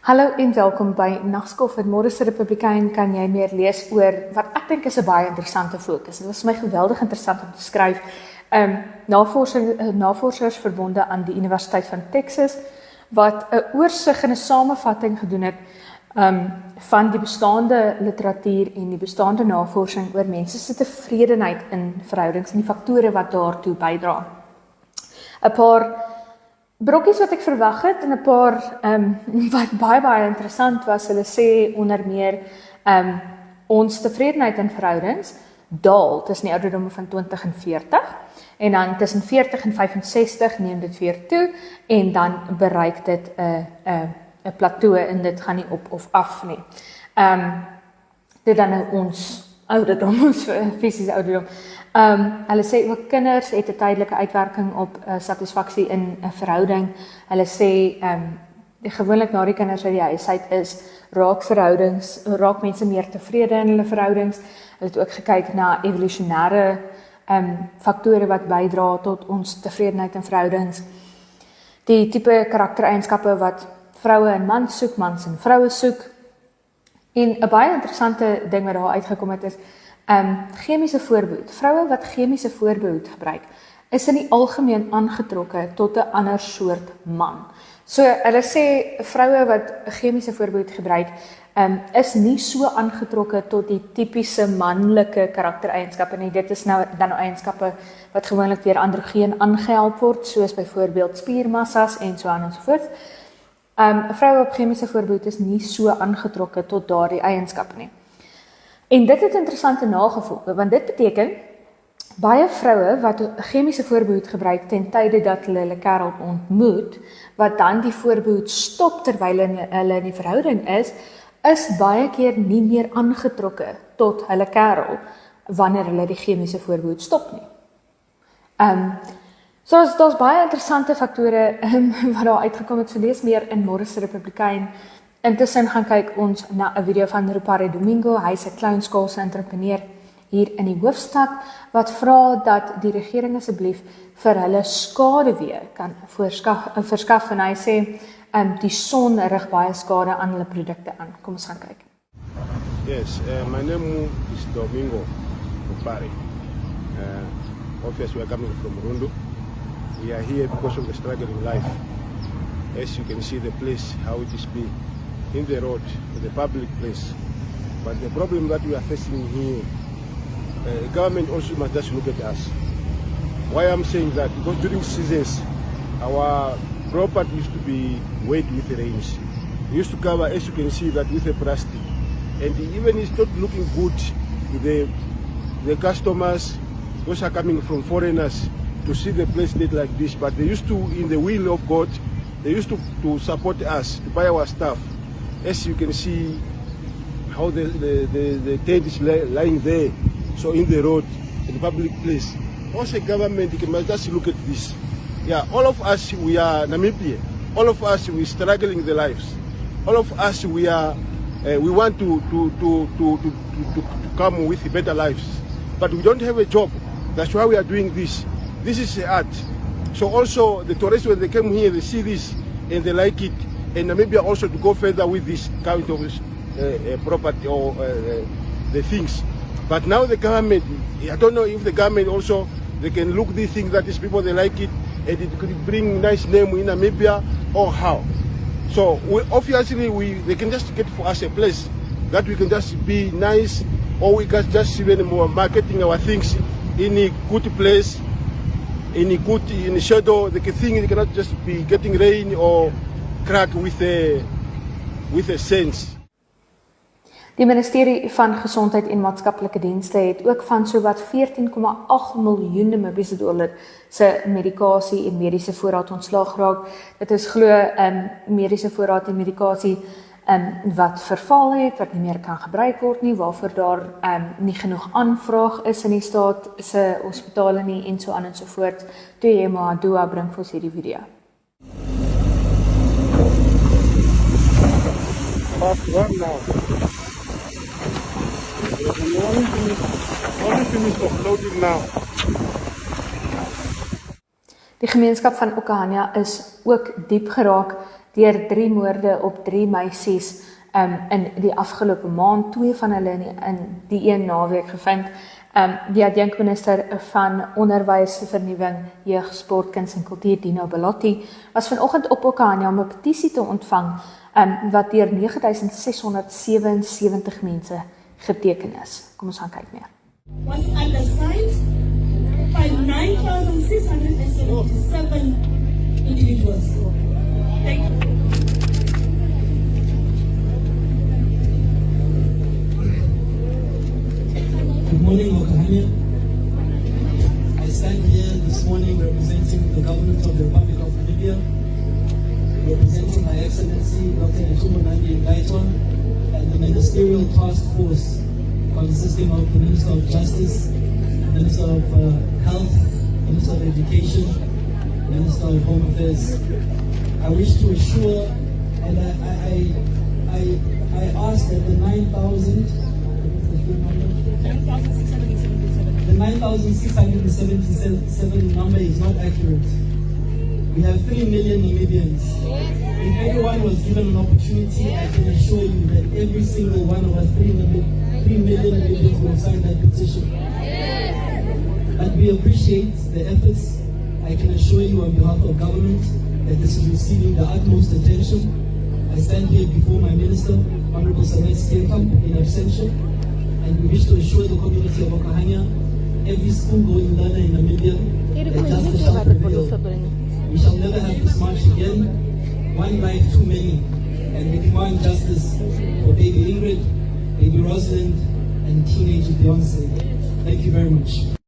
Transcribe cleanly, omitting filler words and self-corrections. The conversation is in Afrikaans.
Hallo en welkom by Nagskof. In Môre se Republikein kan jy meer lees oor wat ek dink is 'n baie interessante fokus. Dit was vir my geweldig interessant om te skryf. Navorsers verbonde aan die Universiteit van Texas wat 'n oorsig en 'n samevatting gedoen het van die bestaande literatuur en die bestaande navorsing oor mense se tevredenheid in verhoudings en die faktore wat daartoe bydra. 'n Paar brokkies wat ek verwag het en 'n paar wat baie interessant was. Hulle sê onder meer ons tevredenheid in verhoudings daal tussen die ouderdomme van 20 en 40 en dan tussen 40 en 65 neem dit weer toe en dan bereik dit 'n plateau en dit gaan nie op of af nie. Dit dan nou ons ouderdom, ons fisiese ouderdom. Hulle sê ook kinders het 'n tydelike uitwerking op satisfaksie in 'n verhouding. Hulle sê gewoonlik na die kinders uit die huis uit is raak mense meer tevrede in hulle verhoudings. Hulle het ook gekyk na evolusionêre faktore wat bydra tot ons tevredenheid in verhoudings. Die tipe karaktereienskappe wat vroue en mans soek, mans en vroue soek. En 'n baie interessante ding wat daar uitgekom het is chemiese voorbehoed. Vroue wat chemiese voorbehoed gebruik, is in die algemeen aangetrokke tot 'n ander soort man. So hulle sê vroue wat chemiese voorbehoed gebruik, is nie so aangetrokke tot die tipiese manlike karaktereienskappe nie. Dit is dan eienskappe wat gewoonlik deur androgeen aangehelp word, soos byvoorbeeld spiermassas en so aan en so voort. 'n Vrou op chemiese voorbehoed is nie so aangetrokke tot daardie eienskappe nie. En dit het interessante nagevolge, want dit beteken baie vroue wat chemiese voorbehoed gebruik ten tye dat hulle 'n kerel ontmoet, wat dan die voorbehoed stop terwyl hulle in die verhouding is baie keer nie meer aangetrokke tot hulle kerel wanneer hulle die chemiese voorbehoed stop nie. So daar's baie interessante faktore wat daar uitgekom het. So lees meer in Môre se Republikein. Intussen gaan kyk ons na 'n video van Rupare Domingo. Hy's 'n kleinskaalse entrepreneur hier in die hoofstad wat vra dat die regering asseblief vir hulle skaduwee kan verskaf en hy sê die son rig baie skade aan hulle produkte aan. Kom ons gaan kyk. Yes, my name is Domingo Rupare. Obviously we are coming from Rundu. We are here because of the struggle in life. As you can see the place, how it is been in the road, in the public place. But the problem that we are facing here, the government also must just look at us. Why I'm saying that? Because during seasons, our property used to be wet with the rains. We used to cover, as you can see, that with a plastic. And even it's not looking good to the customers, those are coming from foreigners, to see the place like this. But they used to, in the will of God, they used to support us, to buy our stuff. As you can see, how the tent is lying there, so in the road, in the public place. Also, government, you can just look at this. Yeah, all of us, we are Namibia. All of us, we struggling the lives. All of us, we want to come with better lives, but we don't have a job. That's why we are doing this. This is art. So also the tourists, when they come here, they see this and they like it. And Namibia also to go further with this kind of property or the things. But now the government, I don't know if the government also, they can look these things that these people, they like it and it could bring nice name in Namibia or how. So they can just get for us a place that we can just be nice, or we can just even more marketing our things in a good place, in the shadow. The thing they cannot just be getting rain or crack with a sense. Die Ministerie van Gesondheid en Maatskaplike Dienste het ook van sowat 14,8 miljoen Namibiese dollar se medikasie en mediese voorraad ontslaag geraak. Dit is glo mediese voorraad en medikasie wat verval het, wat nie meer kan gebruik word nie, waarvoor daar nie genoeg aanvraag is in die staat se hospitale nie en so aan en so voort. Toe Adua bring vir ons hierdie video. Die gemeenskap van Okahania is ook diep geraak deur 3 moorde op 3 meisies in die afgelope maand, 2 van hulle in die een naweek gevind. Die adjunkminister van Onderwys, Vernuwing, Jeug, Sport, Kuns en Kultuur, Dino Belotti, was vanoggend op Okania om 'n petisie te ontvang wat deur 9677 mense geteken is. Kom ons gaan kyk meer. Was undersigned by 9,677 individuals. Thank you. Good morning, Okahania. I stand here this morning representing the government of the Republic of Namibia, representing My Excellency Dr. Netumbo Nandi-Ndaitwah and the Ministerial Task Force consisting of the Minister of Justice, Minister of Health, Minister of Education, Minister of Home Affairs. I wish to assure, and I ask that the 9,677 number is not accurate. We have 3 million Namibians. If everyone was given an opportunity, I can assure you that every single one of us, 3 million Namibians will sign that petition. But we appreciate the efforts. I can assure you on behalf of government that this is receiving the utmost attention. I stand here before my Minister, Honorable Sylvester Steenkamp, in absentia, and we wish to assure the community of Okahania, every school-going learner in Namibia, that justice shall prevail. We shall never have this march again. One life too many, and we demand justice for baby Ingrid, baby Rosalind, and teenager Beyonce. Thank you very much.